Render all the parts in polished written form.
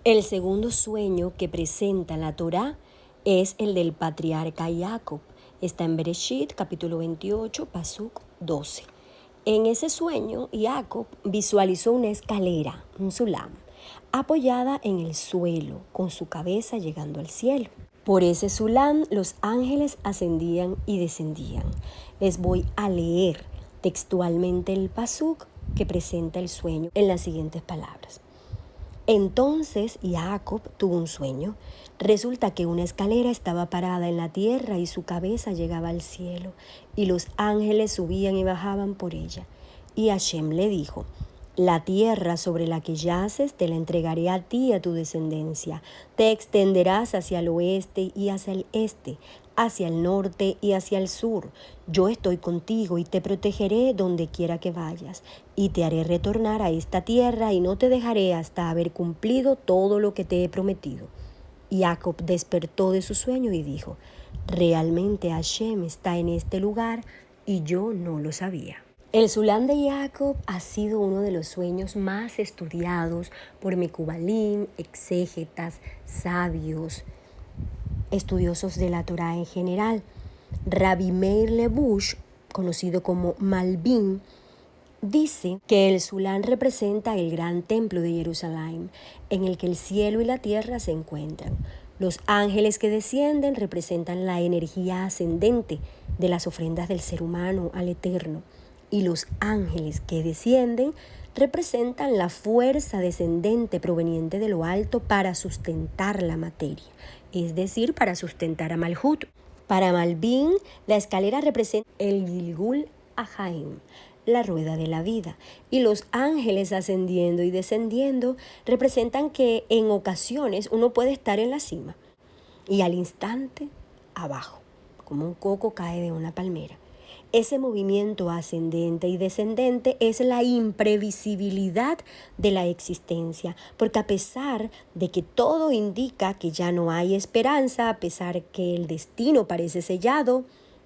El segundo sueño que presenta la Torá es el del patriarca Jacob. Está en Bereshit, capítulo 28, pasuk 12. En ese sueño, Jacob visualizó una escalera, un sulam, apoyada en el suelo, con su cabeza llegando al cielo. Por ese sulam, los ángeles ascendían y descendían. Les voy a leer textualmente el pasuk que presenta el sueño en las siguientes palabras. Entonces Jacob tuvo un sueño. Resulta que una escalera estaba parada en la tierra y su cabeza llegaba al cielo, y los ángeles subían y bajaban por ella. Y Hashem le dijo: la tierra sobre la que yaces te la entregaré a ti y a tu descendencia. Te extenderás hacia el oeste y hacia el este, hacia el norte y hacia el sur. Yo estoy contigo y te protegeré donde quiera que vayas, y te haré retornar a esta tierra y no te dejaré hasta haber cumplido todo lo que te he prometido. Jacob despertó de su sueño y dijo: realmente Hashem está en este lugar y yo no lo sabía. El Sulam de Jacob ha sido uno de los sueños más estudiados por Mekubalim, exégetas, sabios, estudiosos de la Torá en general. Rabbi Meir Lebush, conocido como Malbim, dice que el Sulam representa el gran templo de Jerusalén, en el que el cielo y la tierra se encuentran. Los ángeles que descienden representan la energía ascendente de las ofrendas del ser humano al Eterno, y los ángeles que descienden representan la fuerza descendente proveniente de lo alto para sustentar la materia, es decir, para sustentar a Malhut. Para Malbim, la escalera representa el Gilgul Ahaim, la rueda de la vida, y los ángeles ascendiendo y descendiendo representan que en ocasiones uno puede estar en la cima y al instante abajo, como un coco cae de una palmera. Ese movimiento ascendente y descendente es la imprevisibilidad de la existencia, porque a pesar de que todo indica que ya no hay esperanza, a pesar que el destino parece sellado,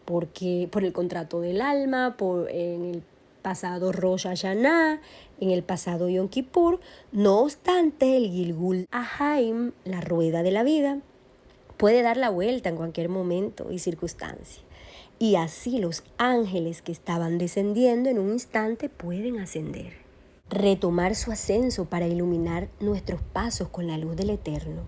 porque por el contrato del alma, en el pasado Rosh Hashanah, en el pasado Yom Kippur, no obstante el Gilgul Ahaim, la rueda de la vida, puede dar la vuelta en cualquier momento y circunstancia. Y así los ángeles que estaban descendiendo en un instante pueden ascender, retomar su ascenso para iluminar nuestros pasos con la luz del Eterno.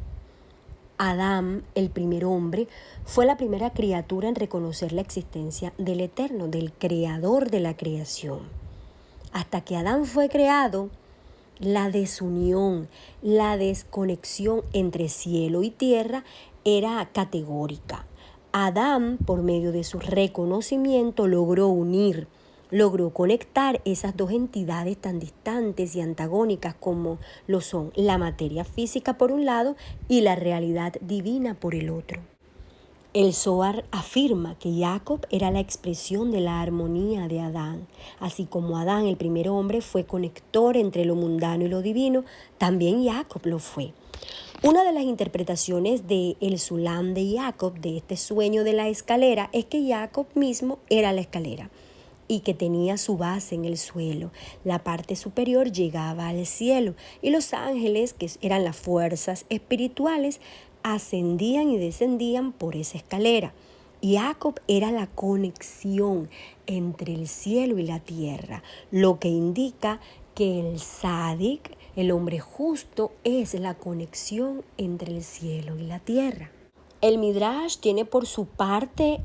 Adán, el primer hombre, fue la primera criatura en reconocer la existencia del Eterno, del Creador de la creación. Hasta que Adán fue creado, la desunión, la desconexión entre cielo y tierra era categórica. Adán, por medio de su reconocimiento, logró unir, logró conectar esas dos entidades tan distantes y antagónicas como lo son la materia física por un lado y la realidad divina por el otro. El Zohar afirma que Jacob era la expresión de la armonía de Adán. Así como Adán, el primer hombre, fue conector entre lo mundano y lo divino, también Jacob lo fue. Una de las interpretaciones de el Sulam de Jacob, de este sueño de la escalera, es que Jacob mismo era la escalera y que tenía su base en el suelo. La parte superior llegaba al cielo y los ángeles, que eran las fuerzas espirituales, ascendían y descendían por esa escalera. Jacob era la conexión entre el cielo y la tierra, lo que indica que el Sadik, el hombre justo, es la conexión entre el cielo y la tierra. El Midrash tiene por su parte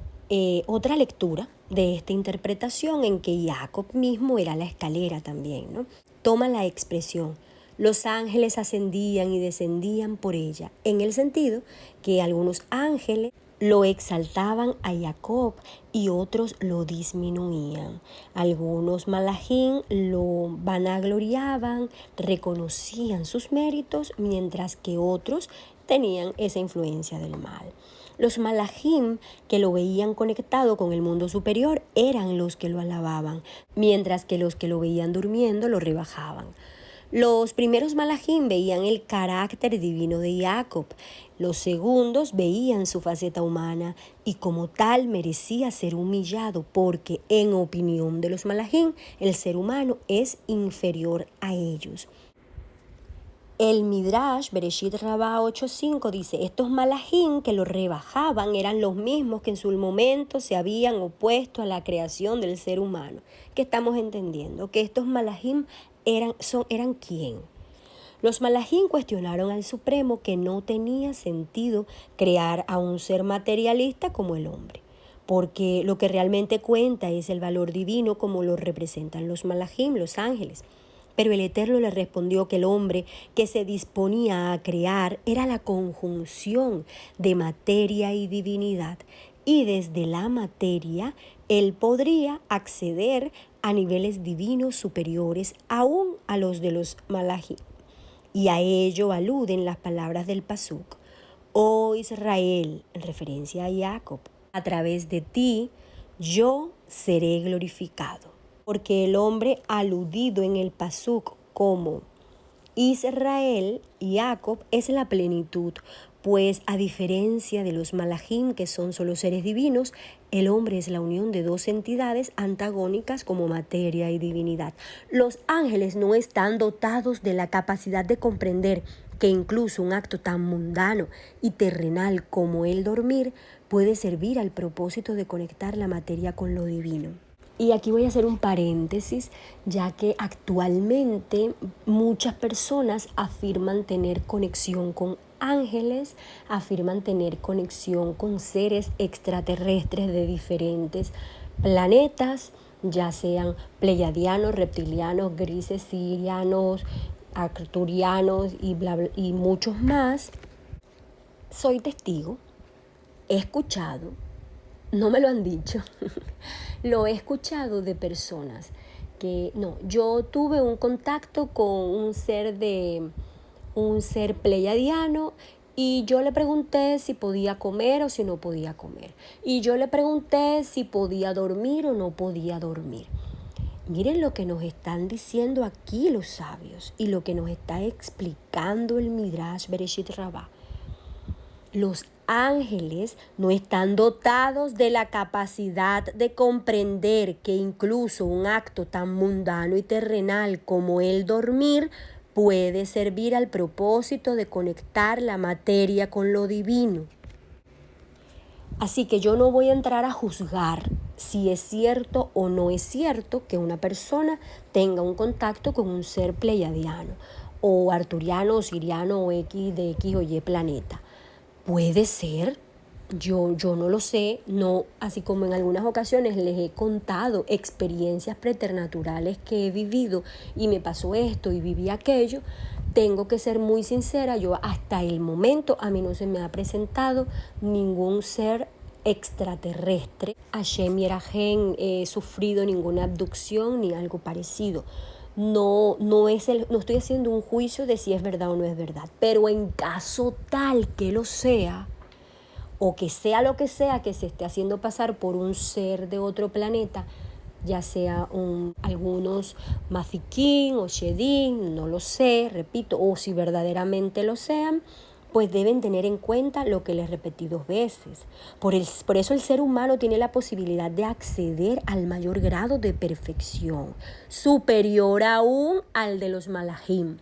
otra lectura de esta interpretación en que Jacob mismo era la escalera también, ¿no? Toma la expresión: los ángeles ascendían y descendían por ella, en el sentido que algunos ángeles lo exaltaban a Jacob y otros lo disminuían. Algunos malajim lo vanagloriaban, reconocían sus méritos, mientras que otros tenían esa influencia del mal. Los malajim que lo veían conectado con el mundo superior eran los que lo alababan, mientras que los que lo veían durmiendo lo rebajaban. Los primeros malajim veían el carácter divino de Jacob, los segundos veían su faceta humana y como tal merecía ser humillado porque, en opinión de los malajim, el ser humano es inferior a ellos. El Midrash, Bereshit Rabá 8.5, dice, estos malajim que lo rebajaban eran los mismos que en su momento se habían opuesto a la creación del ser humano. ¿Qué estamos entendiendo? Que estos malajim eran ¿quién? Los malajim cuestionaron al Supremo que no tenía sentido crear a un ser materialista como el hombre, porque lo que realmente cuenta es el valor divino como lo representan los malajim, los ángeles. Pero el Eterno le respondió que el hombre que se disponía a crear era la conjunción de materia y divinidad, y desde la materia él podría acceder a niveles divinos superiores aún a los de los malajim. Y a ello aluden las palabras del Pasuk: Oh Israel, en referencia a Jacob, a través de ti yo seré glorificado. Porque el hombre aludido en el Pasuk como Israel, Jacob, es la plenitud, pues a diferencia de los malajim, que son solo seres divinos, el hombre es la unión de dos entidades antagónicas como materia y divinidad. Los ángeles no están dotados de la capacidad de comprender que incluso un acto tan mundano y terrenal como el dormir puede servir al propósito de conectar la materia con lo divino. Y aquí voy a hacer un paréntesis, ya que actualmente muchas personas afirman tener conexión con ángeles, afirman tener conexión con seres extraterrestres de diferentes planetas, ya sean pleiadianos, reptilianos, grises, sirianos, arcturianos y muchos más. Soy testigo, he escuchado, no me lo han dicho, lo he escuchado de personas que yo tuve un contacto con un ser pleiadiano y yo le pregunté si podía comer o si no podía comer. Y yo le pregunté si podía dormir o no podía dormir. Miren lo que nos están diciendo aquí los sabios y lo que nos está explicando el Midrash Bereshit Rabá. Los ángeles no están dotados de la capacidad de comprender que incluso un acto tan mundano y terrenal como el dormir puede servir al propósito de conectar la materia con lo divino. Así que yo no voy a entrar a juzgar si es cierto o no es cierto que una persona tenga un contacto con un ser pleiadiano o arturiano o siriano o X de X o Y planeta. Puede ser, yo no lo sé, no, así como en algunas ocasiones les he contado experiencias preternaturales que he vivido y me pasó esto y viví aquello. Tengo que ser muy sincera, yo hasta el momento a mí no se me ha presentado ningún ser extraterrestre. Hashem Yerahem, he sufrido ninguna abducción ni algo parecido. No estoy haciendo un juicio de si es verdad o no es verdad, pero en caso tal que lo sea, o que sea lo que sea que se esté haciendo pasar por un ser de otro planeta, ya sea algunos maziquín o shedín, no lo sé, repito, o si verdaderamente lo sean, pues deben tener en cuenta lo que les repetí 2 veces. Por eso el ser humano tiene la posibilidad de acceder al mayor grado de perfección, superior aún al de los malajim.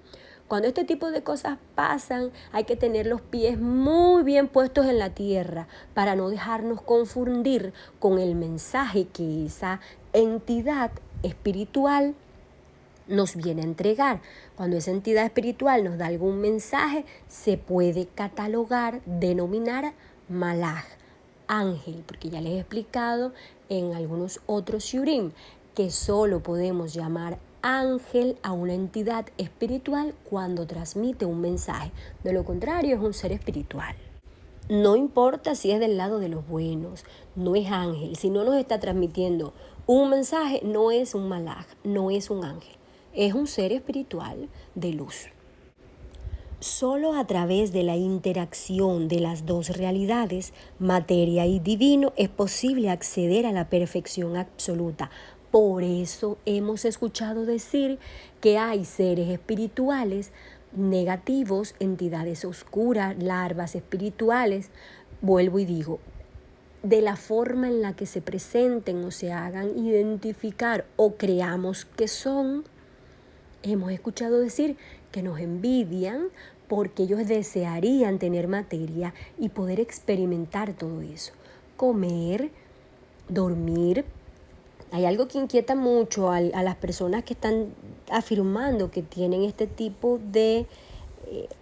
Cuando este tipo de cosas pasan, hay que tener los pies muy bien puestos en la tierra para no dejarnos confundir con el mensaje que esa entidad espiritual nos viene a entregar. Cuando esa entidad espiritual nos da algún mensaje, se puede catalogar, denominar malaj, ángel, porque ya les he explicado en algunos otros shiurim que solo podemos llamar ángel a una entidad espiritual cuando transmite un mensaje. De lo contrario, es un ser espiritual. No importa si es del lado de los buenos, no es ángel. Si no nos está transmitiendo un mensaje, no es un malaj, no es un ángel. Es un ser espiritual de luz. Solo a través de la interacción de las dos realidades, materia y divino, es posible acceder a la perfección absoluta. Por eso hemos escuchado decir que hay seres espirituales negativos, entidades oscuras, larvas espirituales. Vuelvo y digo, de la forma en la que se presenten o se hagan identificar o creamos que son, hemos escuchado decir que nos envidian porque ellos desearían tener materia y poder experimentar todo eso. Comer, dormir. Hay algo que inquieta mucho a las personas que están afirmando que tienen este tipo de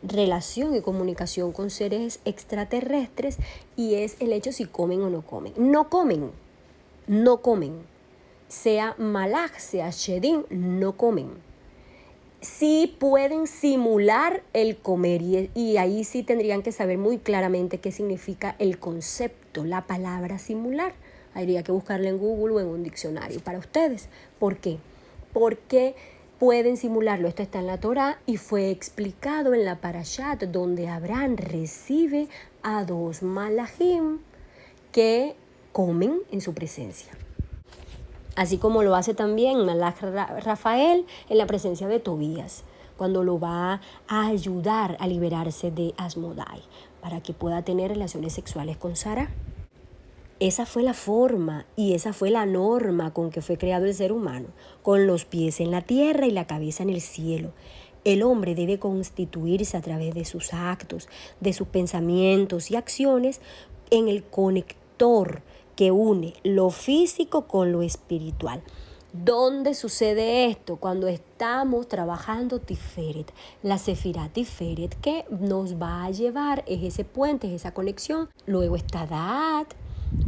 relación y comunicación con seres extraterrestres, y es el hecho si comen o no comen. No comen, no comen. Sea Malaj, sea Shedim, no comen. Sí pueden simular el comer y ahí sí tendrían que saber muy claramente qué significa el concepto, la palabra simular. Habría que buscarla en Google o en un diccionario para ustedes. ¿Por qué? Porque pueden simularlo. Esto está en la Torá y fue explicado en la Parashat, donde Abraham recibe a 2 malajim que comen en su presencia. Así como lo hace también Malaj Rafael en la presencia de Tobías, cuando lo va a ayudar a liberarse de Asmodai para que pueda tener relaciones sexuales con Sara. Esa fue la forma y esa fue la norma con que fue creado el ser humano, con los pies en la tierra y la cabeza en el cielo. El hombre debe constituirse a través de sus actos, de sus pensamientos y acciones en el conector que une lo físico con lo espiritual. ¿Dónde sucede esto? Cuando estamos trabajando Tiferet, la Sefirá Tiferet, que nos va a llevar, es ese puente, es esa conexión. Luego está Da'at,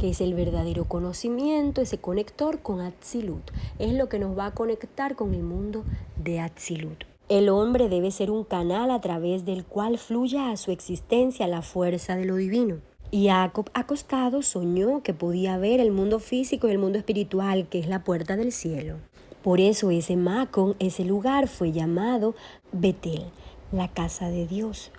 que es el verdadero conocimiento, ese conector con Atzilut. Es lo que nos va a conectar con el mundo de Atzilut. El hombre debe ser un canal a través del cual fluya a su existencia la fuerza de lo divino. Y Jacob, acostado, soñó que podía ver el mundo físico y el mundo espiritual, que es la puerta del cielo. Por eso ese Macón, ese lugar, fue llamado Betel, la casa de Dios.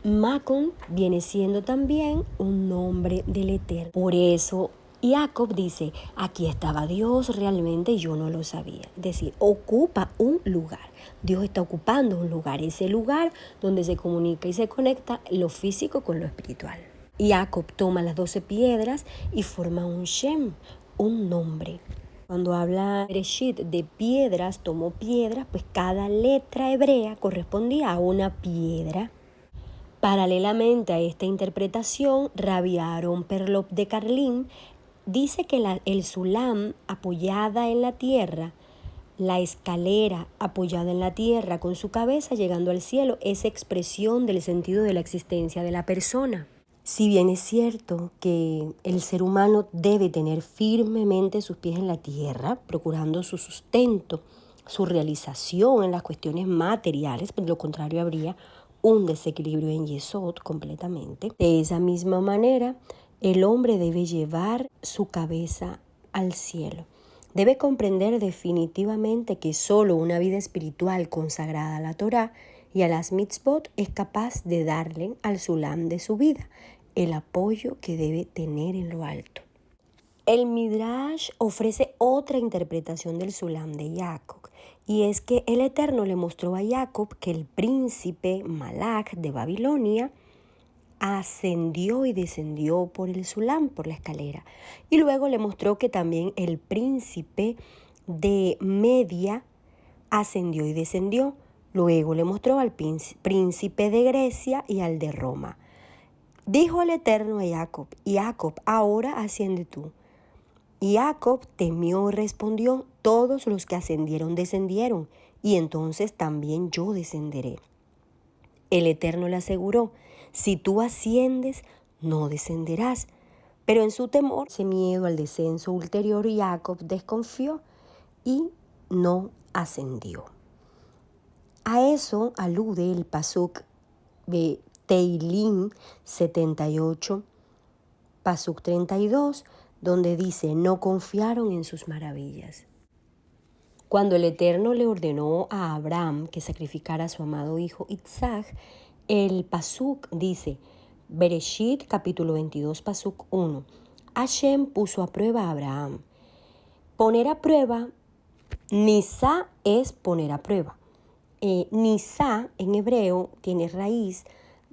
Macón viene siendo también un nombre del Eterno. Por eso Jacob dice, aquí estaba Dios realmente y yo no lo sabía. Es decir, ocupa un lugar. Dios está ocupando un lugar, ese lugar donde se comunica y se conecta lo físico con lo espiritual. Jacob toma las 12 piedras y forma un Shem, un nombre. Cuando habla Bereshit de piedras, tomó piedras, pues cada letra hebrea correspondía a una piedra. Paralelamente a esta interpretación, Rabbi Aaron Perlop de Carlin dice que el sulam apoyada en la tierra, la escalera apoyada en la tierra con su cabeza llegando al cielo, es expresión del sentido de la existencia de la persona. Si bien es cierto que el ser humano debe tener firmemente sus pies en la tierra, procurando su sustento, su realización en las cuestiones materiales, por lo contrario habría un desequilibrio en Yesod completamente. De esa misma manera, el hombre debe llevar su cabeza al cielo. Debe comprender definitivamente que solo una vida espiritual consagrada a la Torá y a las mitzvot es capaz de darle al sulam de su vida el apoyo que debe tener en lo alto. El Midrash ofrece otra interpretación del sulam de Jacob, y es que el Eterno le mostró a Jacob que el príncipe Malach de Babilonia ascendió y descendió por el sulam, por la escalera, y luego le mostró que también el príncipe de Media ascendió y descendió. Luego le mostró al príncipe de Grecia y al de Roma. Dijo el Eterno a Jacob, Jacob, ahora asciende tú. Y Jacob temió y respondió, todos los que ascendieron descendieron, y entonces también yo descenderé. El Eterno le aseguró, si tú asciendes, no descenderás. Pero en su temor, ese miedo al descenso ulterior, Jacob desconfió y no ascendió. A eso alude el pasuk de Teilim 78, pasuk 32, donde dice, no confiaron en sus maravillas. Cuando el Eterno le ordenó a Abraham que sacrificara a su amado hijo Isaac, el pasuk dice, Bereshit capítulo 22, pasuk 1, Hashem puso a prueba a Abraham. Poner a prueba, Nisá es poner a prueba. Nisá en hebreo tiene raíz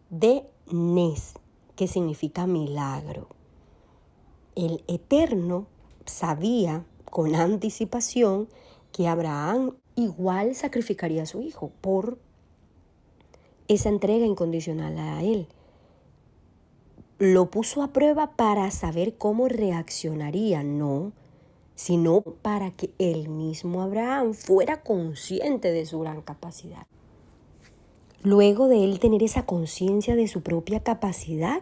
de Nes, que significa milagro. El Eterno sabía con anticipación que Abraham igual sacrificaría a su hijo por esa entrega incondicional a Él. Lo puso a prueba para saber cómo reaccionaría, no, sino para que el mismo Abraham fuera consciente de su gran capacidad. Luego de él tener esa conciencia de su propia capacidad,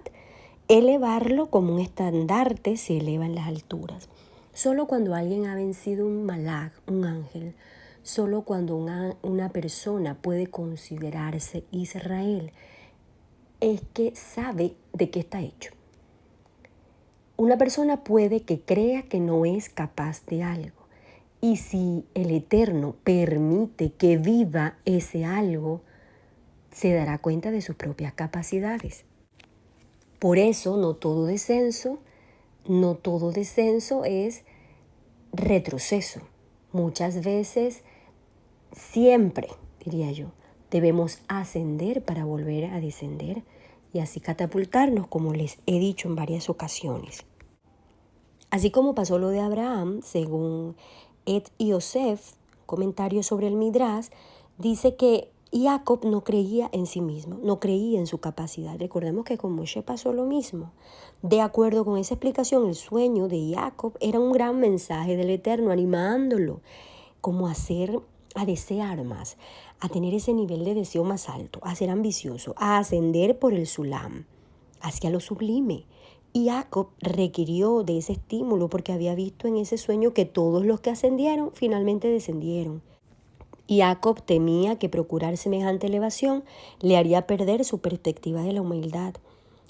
elevarlo como un estandarte se eleva en las alturas. Solo cuando alguien ha vencido un malaj, un ángel, solo cuando una persona puede considerarse Israel, es que sabe de qué está hecho. Una persona puede que crea que no es capaz de algo. Y si el Eterno permite que viva ese algo, se dará cuenta de sus propias capacidades. Por eso no todo descenso es retroceso. Muchas veces, siempre, diría yo, debemos ascender para volver a descender y así catapultarnos, como les he dicho en varias ocasiones. Así como pasó lo de Abraham, según Ed Yosef, comentario sobre el Midrash, dice que Jacob no creía en sí mismo, no creía en su capacidad. Recordemos que con Moshe pasó lo mismo. De acuerdo con esa explicación, el sueño de Jacob era un gran mensaje del Eterno, animándolo como a desear más, a tener ese nivel de deseo más alto, a ser ambicioso, a ascender por el sulam, hacia lo sublime. Y Jacob requirió de ese estímulo porque había visto en ese sueño que todos los que ascendieron finalmente descendieron. Y Jacob temía que procurar semejante elevación le haría perder su perspectiva de la humildad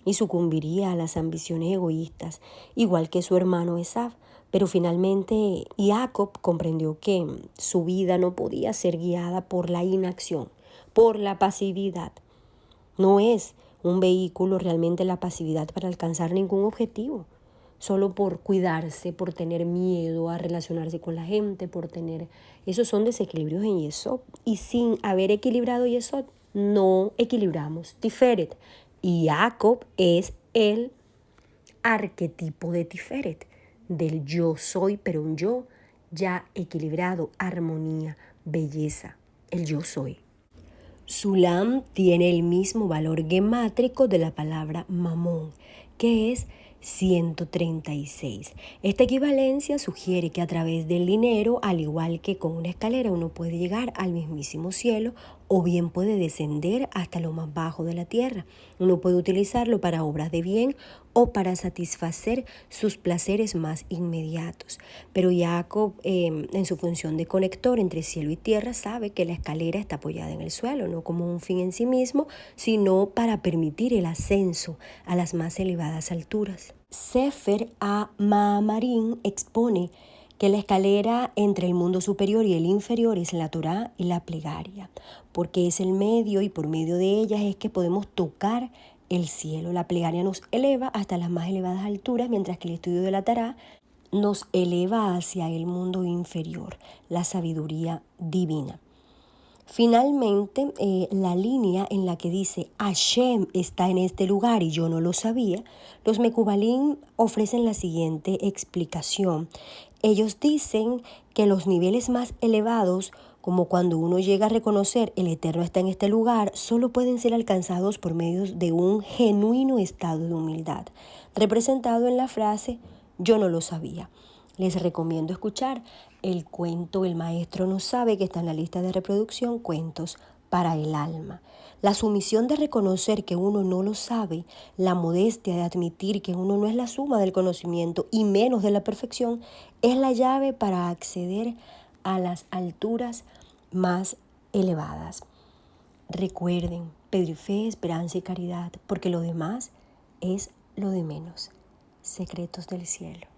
y sucumbiría a las ambiciones egoístas, igual que su hermano Esav. Pero finalmente Jacob comprendió que su vida no podía ser guiada por la inacción, por la pasividad. No es un vehículo realmente la pasividad para alcanzar ningún objetivo, solo por cuidarse, por tener miedo a relacionarse con la gente, esos son desequilibrios en Yesod. Y sin haber equilibrado Yesod, no equilibramos Tiferet. Y Jacob es el arquetipo de Tiferet, del yo soy, pero un yo ya equilibrado, armonía, belleza, el yo soy. Sulam tiene el mismo valor gemátrico de la palabra mamón, que es 136. Esta equivalencia sugiere que a través del dinero, al igual que con una escalera, uno puede llegar al mismísimo cielo o bien puede descender hasta lo más bajo de la tierra. Uno puede utilizarlo para obras de bien o para satisfacer sus placeres más inmediatos. Pero Jacob, en su función de conector entre cielo y tierra, sabe que la escalera está apoyada en el suelo, no como un fin en sí mismo, sino para permitir el ascenso a las más elevadas alturas. Sefer HaMaamarim expone que la escalera entre el mundo superior y el inferior es la Torá y la plegaria, porque es el medio y por medio de ellas es que podemos tocar el cielo. La plegaria nos eleva hasta las más elevadas alturas, mientras que el estudio de la Torá nos eleva hacia el mundo inferior, la sabiduría divina. Finalmente, la línea en la que dice Hashem está en este lugar y yo no lo sabía, los Mekubalim ofrecen la siguiente explicación. Ellos dicen que los niveles más elevados, como cuando uno llega a reconocer el Eterno está en este lugar, solo pueden ser alcanzados por medio de un genuino estado de humildad, representado en la frase yo no lo sabía. Les recomiendo escuchar el cuento El maestro no sabe, que está en la lista de reproducción, Cuentos para el alma. La sumisión de reconocer que uno no lo sabe, la modestia de admitir que uno no es la suma del conocimiento y menos de la perfección, es la llave para acceder a las alturas más elevadas. Recuerden, pedir fe, esperanza y caridad, porque lo demás es lo de menos. Secretos del cielo.